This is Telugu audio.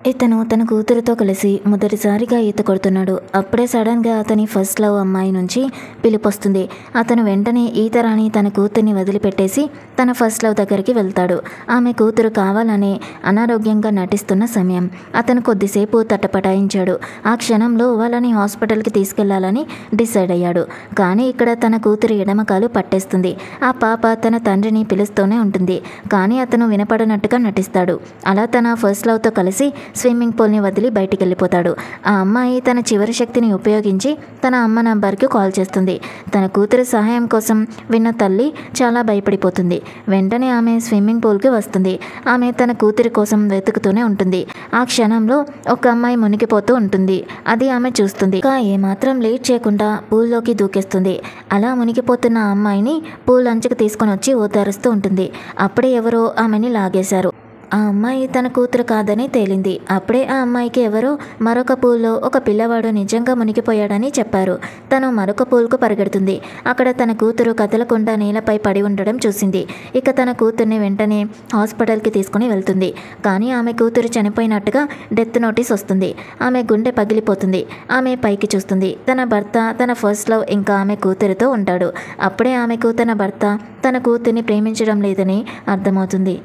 ఇతను తన కూతురుతో కలిసి మొదటిసారిగా ఈత కొడుతున్నాడు. అప్పుడే సడన్గా అతని ఫస్ట్ లవ్ అమ్మాయి నుంచి పిలుపొస్తుంది. అతను వెంటనే ఈత రాని తన కూతుర్ని వదిలిపెట్టేసి తన ఫస్ట్ లవ్ దగ్గరికి వెళ్తాడు. ఆమె కూతురు కావాలనే అనారోగ్యంగా నటిస్తున్న సమయం. అతను కొద్దిసేపు తటపటాయించాడు. ఆ క్షణంలో వాళ్ళని హాస్పిటల్కి తీసుకెళ్లాలని డిసైడ్ అయ్యాడు. కానీ ఇక్కడ తన కూతురు ఎడమకాలు పట్టేస్తుంది. ఆ పాప తన తండ్రిని పిలుస్తూనే ఉంటుంది. కానీ అతను వినపడనట్టుగా నటిస్తాడు. అలా తన ఫస్ట్ లవ్తో కలిసి స్విమ్మింగ్ పూల్ని వదిలి బయటికి వెళ్ళిపోతాడు. ఆ అమ్మాయి తన చివరి శక్తిని ఉపయోగించి తన అమ్మ నంబర్కి కాల్ చేస్తుంది. తన కూతురు సహాయం కోసం విన్న తల్లి చాలా భయపడిపోతుంది. వెంటనే ఆమె స్విమ్మింగ్ పూల్కి వస్తుంది. ఆమె తన కూతురి కోసం వెతుకుతూనే ఉంటుంది. ఆ క్షణంలో ఒక అమ్మాయి మునిగిపోతూ ఉంటుంది. అది ఆమె చూస్తుంది. ఇంకా ఏమాత్రం లేట్ చేయకుండా పూల్లోకి దూకేస్తుంది. అలా మునిగిపోతున్న ఆ అమ్మాయిని పూల్ అంచుకు తీసుకొని వచ్చి ఓదారుస్తూ ఉంటుంది. అప్పుడే ఎవరో ఆమెని లాగేశారు. ఆ అమ్మాయి తన కూతురు కాదని తేలింది. అప్పుడే ఆ అమ్మాయికి ఎవరో మరొక పూల్లో ఒక పిల్లవాడు నిజంగా మునిగిపోయాడని చెప్పారు. తను మరొక పూల్కు పరిగెడుతుంది. అక్కడ తన కూతురు కదలకుండా నేలపై పడి ఉండడం చూసింది. ఇక తన కూతుర్ని వెంటనే హాస్పిటల్కి తీసుకుని వెళ్తుంది. కానీ ఆమె కూతురు చనిపోయినట్టుగా డెత్ నోటీస్ వస్తుంది. ఆమె గుండె పగిలిపోతుంది. ఆమె పైకి చూస్తుంది. తన భర్త తన ఫస్ట్ లవ్ ఇంకా ఆమె కూతురితో ఉంటాడు. అప్పుడే ఆమెకు తన భర్త తన కూతుర్ని ప్రేమించడం లేదని అర్థమవుతుంది.